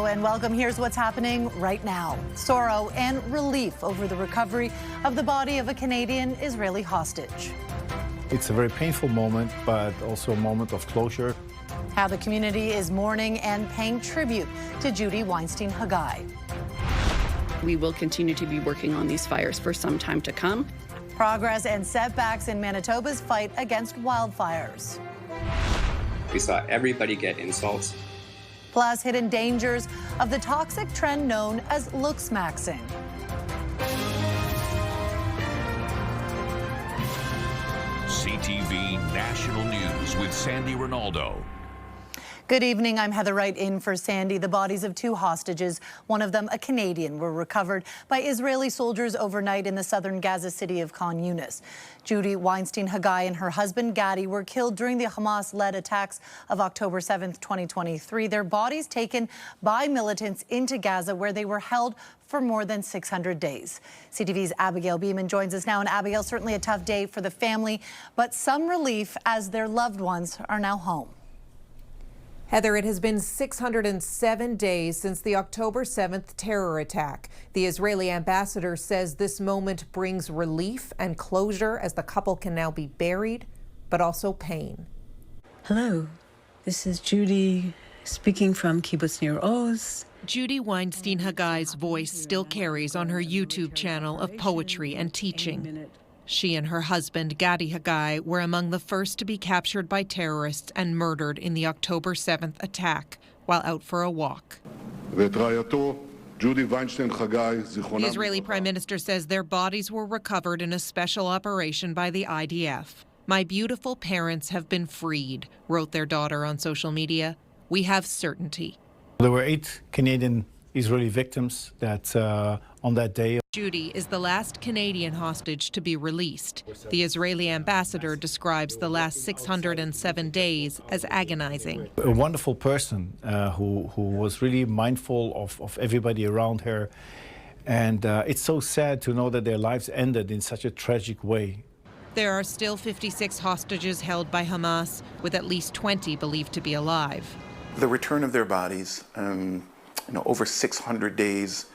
and welcome. Here's what's happening right now. Sorrow and relief over the recovery of the body of a Canadian Israeli hostage. It's a very painful moment, but also a moment of closure. How the community is mourning and paying tribute to Judy Weinstein Hagai. We will continue to be working on these fires for some time to come. Progress and setbacks in Manitoba's fight against wildfires. We saw everybody get insults. Plus, hidden dangers of the toxic trend known as looks-maxing. CTV National News with Sandy Ronaldo. Good evening. I'm Heather Wright in for Sandy. The bodies of two hostages, one of them a Canadian, were recovered by Israeli soldiers overnight in the southern Gaza city of Khan Yunis. Judy Weinstein Hagai and her husband Gadi were killed during the Hamas-led attacks of October 7th, 2023. Their bodies taken by militants into Gaza, where they were held for more than 600 days. CTV's Abigail Beeman joins us now. And Abigail, certainly a tough day for the family, but some relief as their loved ones are now home. Heather, it has been 607 days since the October 7th terror attack. The Israeli ambassador says this moment brings relief and closure as the couple can now be buried, but also pain. Hello, this is Judy speaking from Kibbutz Nir Oz. Judy Weinstein Hagai's voice still carries on her YouTube channel of poetry and teaching. She and her husband, Gadi Hagai, were among the first to be captured by terrorists and murdered in the October 7th attack while out for a walk. The Israeli Prime Minister says their bodies were recovered in a special operation by the IDF. "My beautiful parents have been freed," wrote their daughter on social media. "We have certainty." There were 8 Canadian Israeli victims that on that day. Judy is the last Canadian hostage to be released. The Israeli ambassador describes the last 607 days as agonizing. A wonderful person who was really mindful of everybody around her. And it's so sad to know that their lives ended in such a tragic way. There are still 56 hostages held by Hamas, with at least 20 believed to be alive. The return of their bodies, over 600 days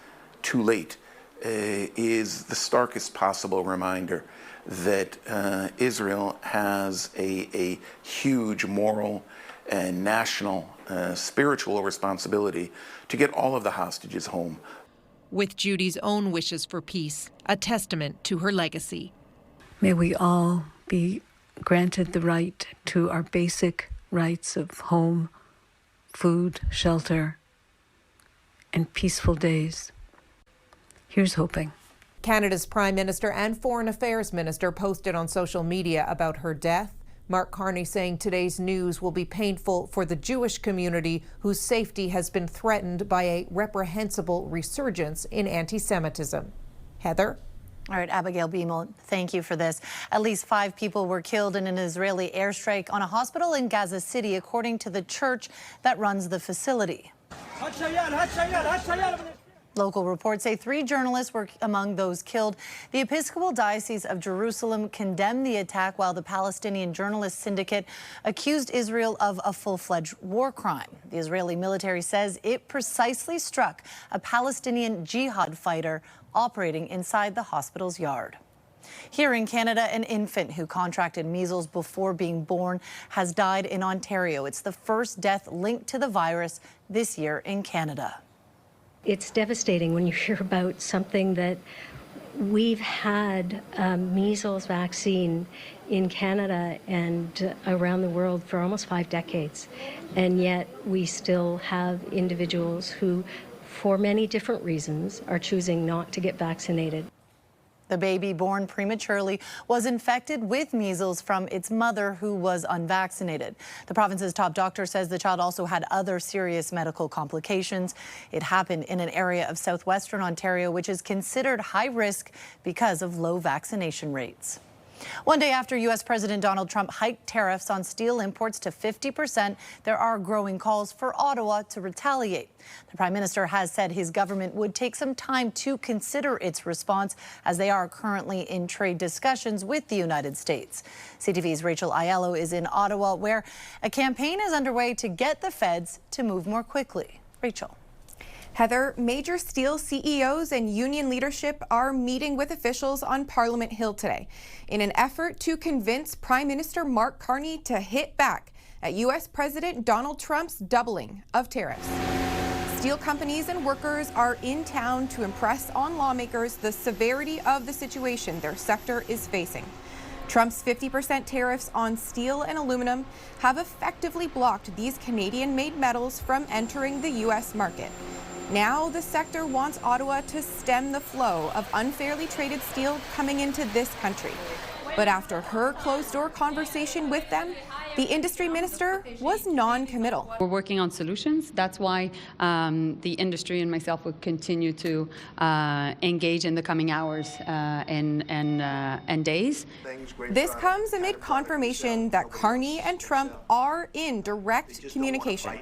too late, is the starkest possible reminder that Israel has a huge moral and national spiritual responsibility to get all of the hostages home. With Judy's own wishes for peace, a testament to her legacy. May we all be granted the right to our basic rights of home, food, shelter, and peaceful days. Here's hoping. Canada's Prime Minister and Foreign Affairs Minister posted on social media about her death. Mark Carney saying today's news will be painful for the Jewish community, whose safety has been threatened by a reprehensible resurgence in anti-Semitism. Heather? All right, Abigail Beeman, thank you for this. At least 5 people were killed in an Israeli airstrike on a hospital in Gaza City, according to the church that runs the facility. Local reports say 3 journalists were among those killed. The Episcopal Diocese of Jerusalem condemned the attack, while the Palestinian Journalist Syndicate accused Israel of a full-fledged war crime. The Israeli military says it precisely struck a Palestinian jihad fighter operating inside the hospital's yard. Here in Canada, an infant who contracted measles before being born has died in Ontario. It's the first death linked to the virus this year in Canada. It's devastating when you hear about something that we've had measles vaccine in Canada and around the world for almost 5 decades. And yet we still have individuals who, for many different reasons, are choosing not to get vaccinated. The baby, born prematurely, was infected with measles from its mother, who was unvaccinated. The province's top doctor says the child also had other serious medical complications. It happened in an area of southwestern Ontario, which is considered high risk because of low vaccination rates. One day after U.S. President Donald Trump hiked tariffs on steel imports to 50%, there are growing calls for Ottawa to retaliate. The Prime Minister has said his government would take some time to consider its response, as they are currently in trade discussions with the United States. CTV's Rachel Aiello is in Ottawa, where a campaign is underway to get the feds to move more quickly. Rachel. Heather, major steel CEOs and union leadership are meeting with officials on Parliament Hill today in an effort to convince Prime Minister Mark Carney to hit back at U.S. President Donald Trump's doubling of tariffs. Steel companies and workers are in town to impress on lawmakers the severity of the situation their sector is facing. Trump's 50% tariffs on steel and aluminum have effectively blocked these Canadian-made metals from entering the U.S. market. Now the sector wants Ottawa to stem the flow of unfairly traded steel coming into this country. But after her closed-door conversation with them, the industry minister was non-committal. We're working on solutions. That's why the industry and myself will continue to engage in the coming hours and days. This comes amid confirmation that Carney and Trump are in direct communication.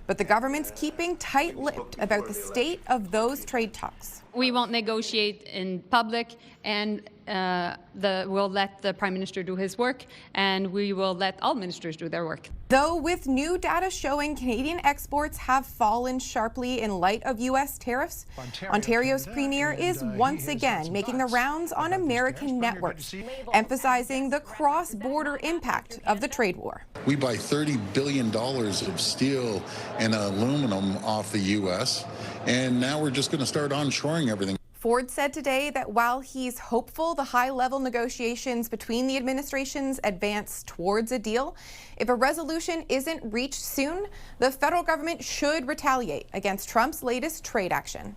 But the government's keeping tight-lipped about the state of those trade talks. We won't negotiate in public, and we'll let the Prime Minister do his work, and we will let all ministers do their work. Though with new data showing Canadian exports have fallen sharply in light of U.S. tariffs, Ontario's premier is once again making the rounds on American networks, emphasizing the cross-border impact of the trade war. We buy $30 billion of steel and aluminum off the U.S., and now we're just going to start onshoring everything. Ford said today that while he's hopeful the high-level negotiations between the administrations advance towards a deal, if a resolution isn't reached soon, the federal government should retaliate against Trump's latest trade action.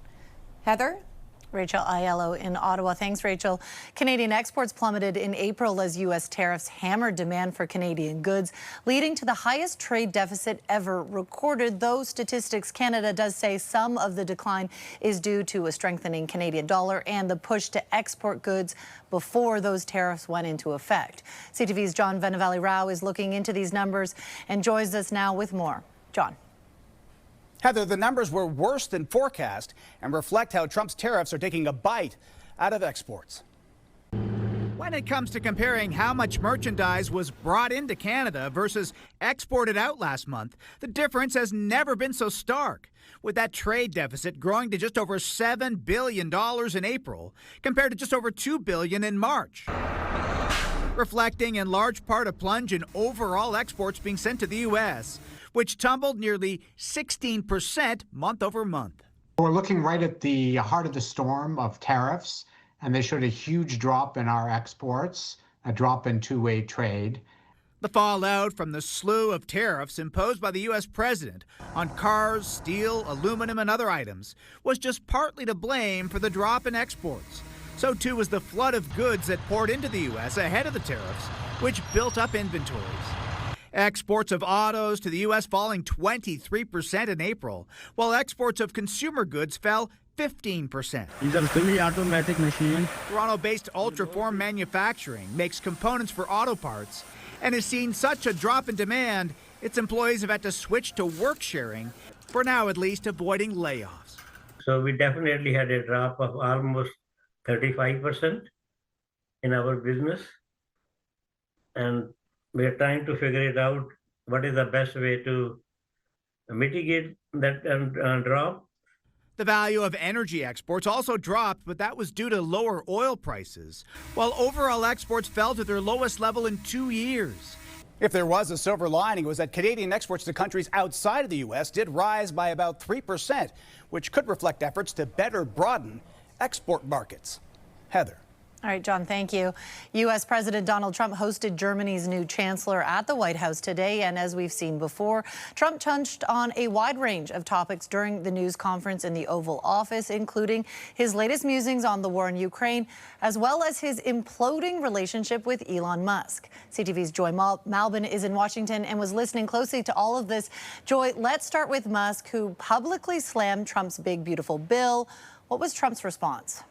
Heather? Rachel Aiello in Ottawa. Thanks, Rachel. Canadian exports plummeted in April as U.S. tariffs hammered demand for Canadian goods, leading to the highest trade deficit ever recorded. Though Statistics Canada does say some of the decline is due to a strengthening Canadian dollar and the push to export goods before those tariffs went into effect. CTV's John Venevali-Rao is looking into these numbers and joins us now with more. John. Heather, the numbers were worse than forecast and reflect how Trump's tariffs are taking a bite out of exports. When it comes to comparing how much merchandise was brought into Canada versus exported out last month, the difference has never been so stark, with that trade deficit growing to just over $7 billion in April compared to just over $2 billion in March, reflecting in large part a plunge in overall exports being sent to the U.S., which tumbled nearly 16% month over month. We're looking right at the heart of the storm of tariffs, and they showed a huge drop in our exports, a drop in two-way trade. The fallout from the slew of tariffs imposed by the U.S. president on cars, steel, aluminum, and other items was just partly to blame for the drop in exports. So too was the flood of goods that poured into the U.S. ahead of the tariffs, which built up inventories. Exports of autos to the U.S. falling 23% in April, while exports of consumer goods fell 15%. These are fully automatic machines. Toronto-based Ultraform Manufacturing makes components for auto parts and has seen such a drop in demand, its employees have had to switch to work sharing, for now at least avoiding layoffs. So we definitely had a drop of almost 35% in our business, and we're trying to figure it out what is the best way to mitigate that drop. The value of energy exports also dropped, but that was due to lower oil prices, while overall exports fell to their lowest level in 2 years. If there was a silver lining, it was that Canadian exports to countries outside of the U.S. did rise by about 3%, which could reflect efforts to better broaden export markets. Heather. All right, John, thank you. U.S. President Donald Trump hosted Germany's new chancellor at the White House today. And as we've seen before, Trump touched on a wide range of topics during the news conference in the Oval Office, including his latest musings on the war in Ukraine, as well as his imploding relationship with Elon Musk. CTV's Joy Malbin is in Washington and was listening closely to all of this. Joy, let's start with Musk, who publicly slammed Trump's big, beautiful bill. What was Trump's response?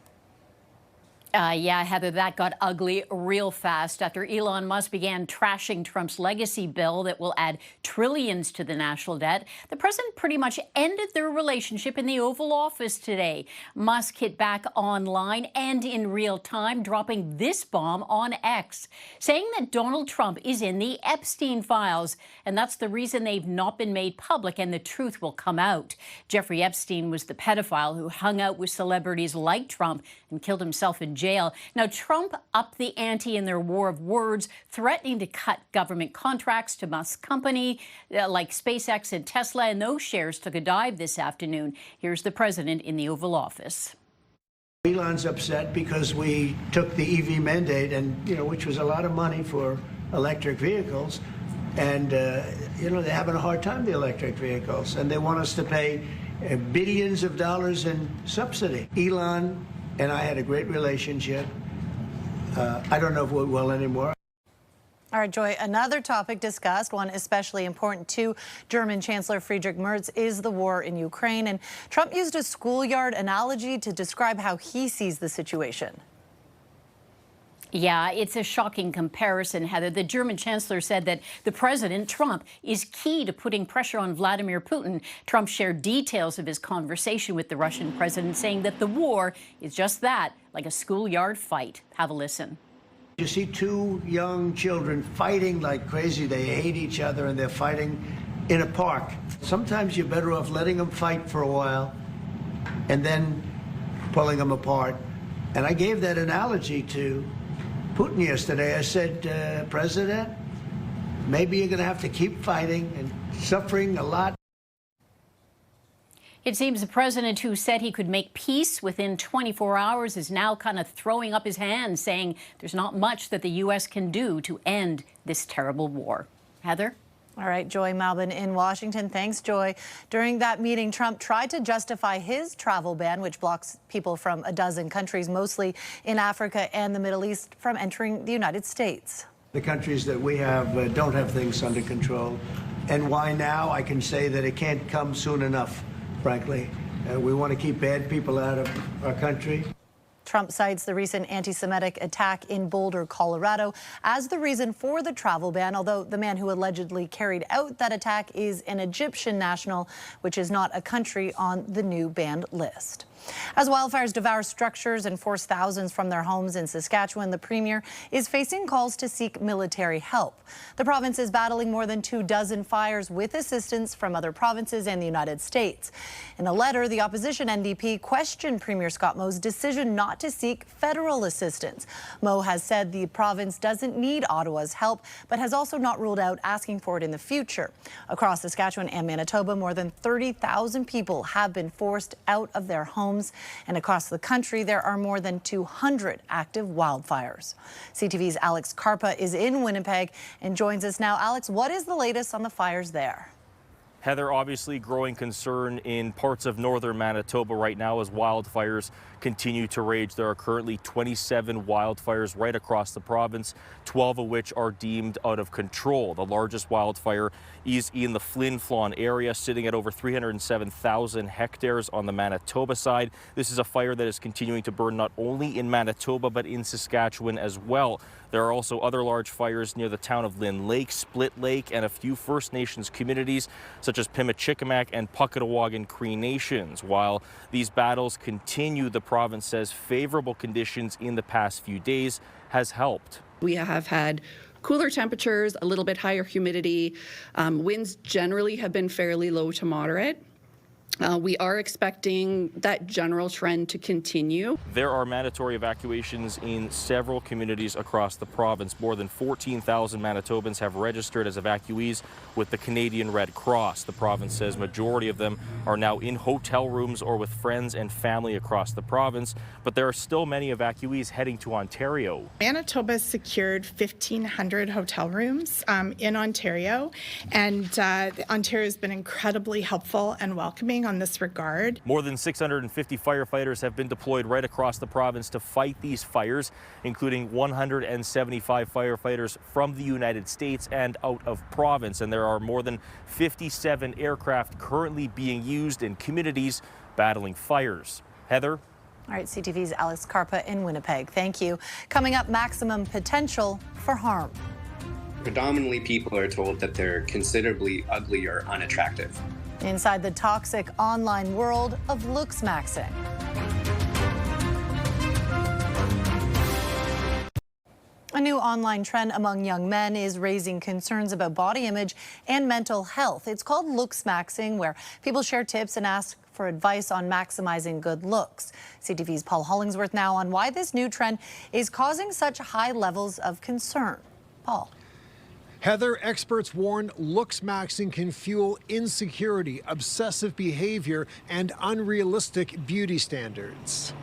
Yeah, Heather, that got ugly real fast after Elon Musk began trashing Trump's legacy bill that will add trillions to the national debt. The president pretty much ended their relationship in the Oval Office today. Musk hit back online and in real time, dropping this bomb on X, saying that Donald Trump is in the Epstein files, and that's the reason they've not been made public and the truth will come out. Jeffrey Epstein was the pedophile who hung out with celebrities like Trump and killed himself in jail. Now, Trump upped the ante in their war of words, threatening to cut government contracts to Musk's company like SpaceX and Tesla, and those shares took a dive this afternoon. Here's the president in the Oval Office. Elon's upset because we took the EV mandate, and which was a lot of money for electric vehicles, and they're having a hard time, the electric vehicles, and they want us to pay billions of dollars in subsidy. Elon and I had a great relationship. I don't know if we will anymore. All right, Joy, another topic discussed, one especially important to German Chancellor Friedrich Merz, is the war in Ukraine. And Trump used a schoolyard analogy to describe how he sees the situation. Yeah, it's a shocking comparison, Heather. The German chancellor said that the president, Trump, is key to putting pressure on Vladimir Putin. Trump shared details of his conversation with the Russian president, saying that the war is just that, like a schoolyard fight. Have a listen. You see two young children fighting like crazy. They hate each other and they're fighting in a park. Sometimes you're better off letting them fight for a while and then pulling them apart. And I gave that analogy to Putin yesterday. I said, President, maybe you're going to have to keep fighting and suffering a lot. It seems the president who said he could make peace within 24 hours is now kind of throwing up his hands, saying there's not much that the U.S. can do to end this terrible war. Heather? All right, Joy Malbin in Washington. Thanks, Joy. During that meeting, Trump tried to justify his travel ban, which blocks people from a dozen countries, mostly in Africa and the Middle East, from entering the United States. The countries that we have don't have things under control. And why now? I can say that it can't come soon enough, frankly. We want to keep bad people out of our country. Trump cites the recent anti-Semitic attack in Boulder, Colorado, as the reason for the travel ban, although the man who allegedly carried out that attack is an Egyptian national, which is not a country on the new banned list. As wildfires devour structures and force thousands from their homes in Saskatchewan, the Premier is facing calls to seek military help. The province is battling more than 24 fires with assistance from other provinces and the United States. In a letter, the opposition NDP questioned Premier Scott Moe's decision not to seek federal assistance. Moe has said the province doesn't need Ottawa's help, but has also not ruled out asking for it in the future. Across Saskatchewan and Manitoba, more than 30,000 people have been forced out of their homes. And across the country, there are more than 200 active wildfires. CTV's Alex Karpa is in Winnipeg and joins us now. Alex, what is the latest on the fires there? Heather, obviously growing concern in parts of northern Manitoba right now as wildfires continue to rage. There are currently 27 wildfires right across the province, 12 of which are deemed out of control. The largest wildfire is in the Flin Flon area, sitting at over 307,000 hectares on the Manitoba side. This is a fire that is continuing to burn not only in Manitoba, but in Saskatchewan as well. There are also other large fires near the town of Lynn Lake, Split Lake, and a few First Nations communities, such as Pimachikamak and Puckatawagan Cree Nations. While these battles continue, the province says favorable conditions in the past few days has helped. We have had cooler temperatures, a little bit higher humidity. Winds generally have been fairly low to moderate. We are expecting that general trend to continue. There are mandatory evacuations in several communities across the province. More than 14,000 Manitobans have registered as evacuees with the Canadian Red Cross. The province says majority of them are now in hotel rooms or with friends and family across the province, but there are still many evacuees heading to Ontario. Manitoba secured 1,500 hotel rooms in Ontario, and Ontario has been incredibly helpful and welcoming on this regard. More than 650 firefighters have been deployed right across the province to fight these fires, including 175 firefighters from the United States and out of province. And there are more than 57 aircraft currently being used in communities battling fires. Heather? All right, CTV's Alex Carpa in Winnipeg. Thank you. Coming up, maximum potential for harm. Predominantly, people are told that they're considerably ugly or unattractive. Inside the toxic online world of looks maxing. A new online trend among young men is raising concerns about body image and mental health. It's called looks maxing, where people share tips and ask for advice on maximizing good looks. CTV's Paul Hollingsworth now on why this new trend is causing such high levels of concern. Paul. Heather, experts warn looks maxing can fuel insecurity, obsessive behavior, and unrealistic beauty standards.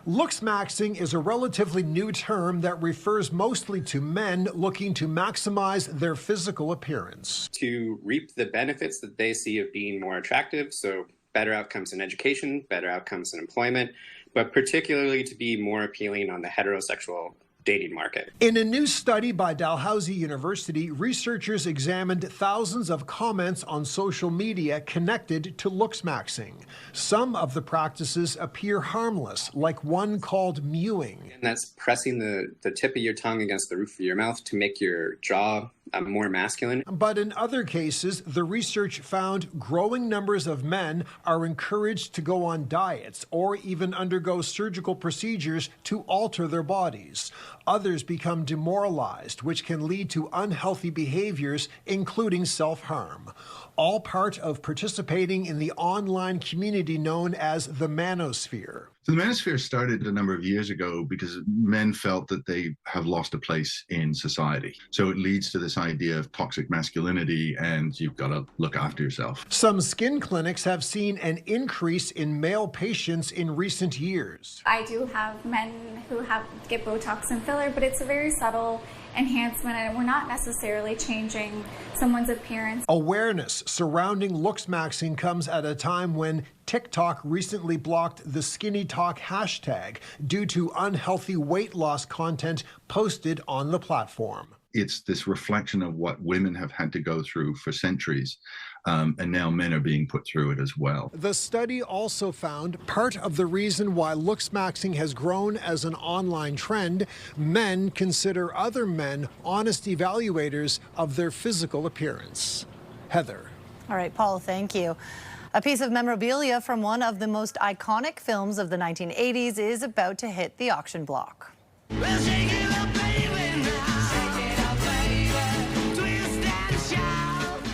Looks maxing is a relatively new term that refers mostly to men looking to maximize their physical appearance. To reap the benefits that they see of being more attractive, so better outcomes in education, better outcomes in employment, but particularly to be more appealing on the heterosexual dating market. In a new study by Dalhousie University, researchers examined thousands of comments on social media connected to looks maxing. Some of the practices appear harmless, like one called mewing. And that's pressing the tip of your tongue against the roof of your mouth to make your jaw more masculine. But in other cases, the research found growing numbers of men are encouraged to go on diets or even undergo surgical procedures to alter their bodies. Others become demoralized, which can lead to unhealthy behaviors, including self-harm. All part of participating in the online community known as the manosphere. So the manosphere started a number of years ago because men felt that they have lost a place in society. So it leads to this idea of toxic masculinity and you've got to look after yourself. Some skin clinics have seen an increase in male patients in recent years. I do have men who get Botox and filler, but it's a very subtle enhancement and we're not necessarily changing someone's appearance. Awareness surrounding looks maxing comes at a time when TikTok recently blocked the Skinny Talk hashtag due to unhealthy weight loss content posted on the platform. It's this reflection of what women have had to go through for centuries. And now men are being put through it as well. The study also found part of the reason why looks maxing has grown as an online trend, men consider other men honest evaluators of their physical appearance. Heather. All right, Paul, thank you. A piece of memorabilia from one of the most iconic films of the 1980s is about to hit the auction block.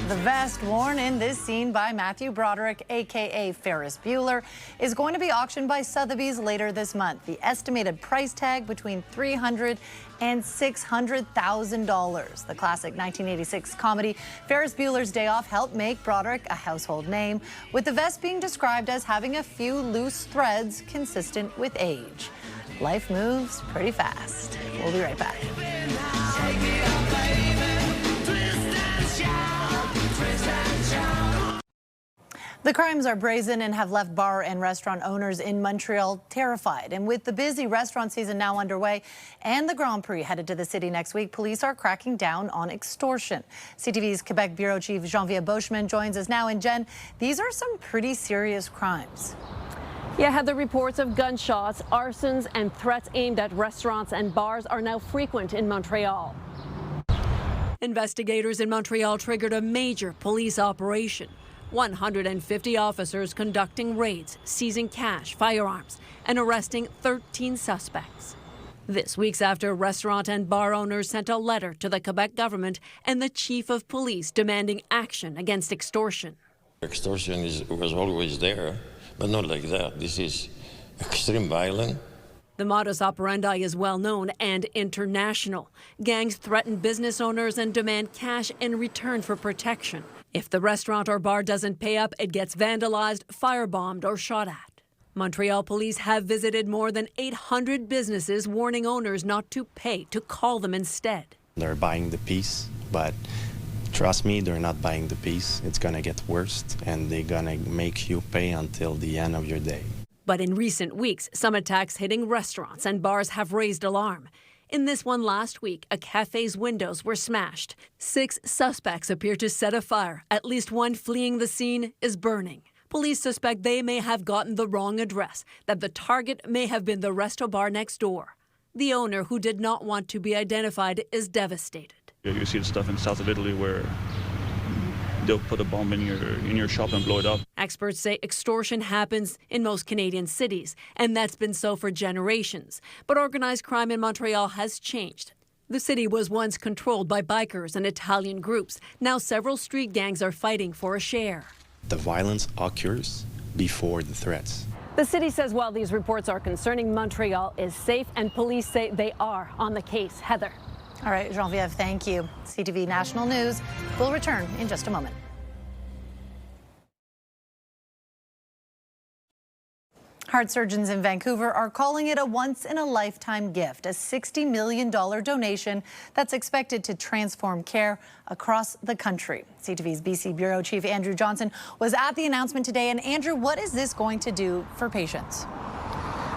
The vest worn in this scene by Matthew Broderick, a.k.a. Ferris Buer, is going to be auctioned by Sotheby's later this month. The estimated price tag between $300,000 and $600,000. The classic 1986 comedy Ferris Bueller's Day Off helped make Broderick a household name, with the vest being described as having a few loose threads consistent with age. Life moves pretty fast. We'll be right back. The crimes are brazen and have left bar and restaurant owners in Montreal terrified. And with the busy restaurant season now underway and the Grand Prix headed to the city next week, police are cracking down on extortion. CTV's Quebec Bureau Chief Jean-Vier Boschman joins us now. And Jen, these are some pretty serious crimes. Yeah, Heather, reports of gunshots, arsons, and threats aimed at restaurants and bars are now frequent in Montreal. Investigators in Montreal triggered a major police operation. 150 officers conducting raids, seizing cash, firearms, and arresting 13 suspects. This weeks after restaurant and bar owners sent a letter to the Quebec government and the chief of police demanding action against extortion. Extortion was always there, but not like that. This is extreme violence. The modus operandi is well known and international. Gangs threaten business owners and demand cash in return for protection. If the restaurant or bar doesn't pay up, it gets vandalized, firebombed, or shot at. Montreal police have visited more than 800 businesses, warning owners not to pay, to call them instead. They're buying the piece, but trust me, they're not buying the piece. It's going to get worse, and they're going to make you pay until the end of your day. But in recent weeks, some attacks hitting restaurants and bars have raised alarm. In this one last week, a cafe's windows were smashed. 6 suspects appear to set a fire. At least one fleeing the scene is burning. Police suspect they may have gotten the wrong address, that the target may have been the resto bar next door. The owner, who did not want to be identified, is devastated. You see the stuff in the south of Italy where they'll put a bomb in your shop and blow it up. Experts say extortion happens in most Canadian cities, and that's been so for generations. But organized crime in Montreal has changed. The city was once controlled by bikers and Italian groups. Now several street gangs are fighting for a share. The violence occurs before the threats. The city says while these reports are concerning, Montreal is safe, and police say they are on the case. Heather. All right, Genevieve, thank you. CTV National News will return in just a moment. Heart surgeons in Vancouver are calling it a once-in-a-lifetime gift, a $60 million donation that's expected to transform care across the country. CTV's BC Bureau Chief Andrew Johnson was at the announcement today. And Andrew, what is this going to do for patients?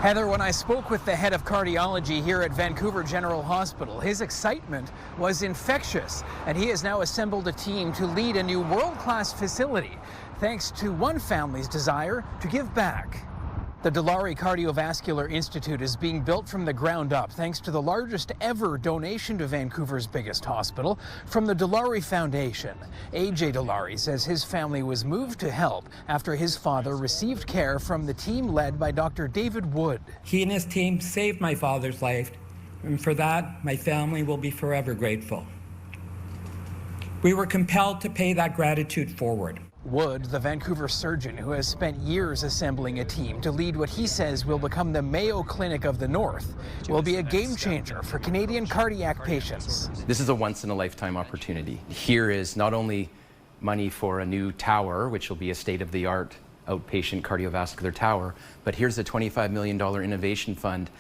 Heather, when I spoke with the head of cardiology here at Vancouver General Hospital, his excitement was infectious, and he has now assembled a team to lead a new world-class facility, thanks to one family's desire to give back. The Dilawri Cardiovascular Institute is being built from the ground up thanks to the largest ever donation to Vancouver's biggest hospital from the Dilawri Foundation. AJ Dilawri says his family was moved to help after his father received care from the team led by Dr. David Wood. He and his team saved my father's life, and for that, my family will be forever grateful. We were compelled to pay that gratitude forward. Wood, the Vancouver surgeon who has spent years assembling a team to lead what he says will become the Mayo Clinic of the North, will be a game changer for Canadian cardiac patients. This is a once-in-a-lifetime opportunity. Here is not only money for a new tower, which will be a state-of-the-art outpatient cardiovascular tower, but here's a $25 million innovation fund.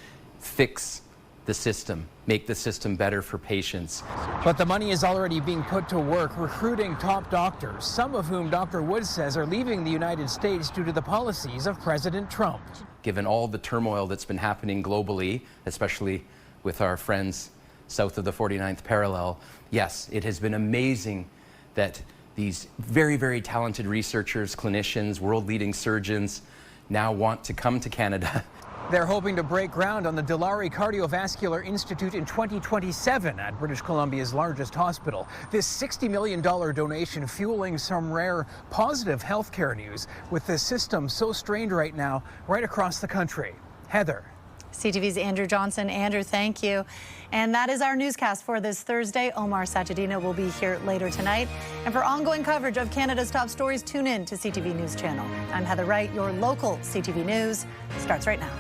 Fix the system, make the system better for patients. But the money is already being put to work recruiting top doctors, some of whom Dr. Wood says are leaving the United States due to the policies of President Trump. Given all the turmoil that's been happening globally, especially with our friends south of the 49th parallel, yes, it has been amazing that these very, very talented researchers, clinicians, world-leading surgeons now want to come to Canada. They're hoping to break ground on the Dilawri Cardiovascular Institute in 2027 at British Columbia's largest hospital. This $60 million donation fueling some rare positive healthcare news with the system so strained right now right across the country. Heather. CTV's Andrew Johnson. Andrew, thank you. And that is our newscast for this Thursday. Omar Sajidina will be here later tonight. And for ongoing coverage of Canada's top stories, tune in to CTV News Channel. I'm Heather Wright. Your local CTV News starts right now.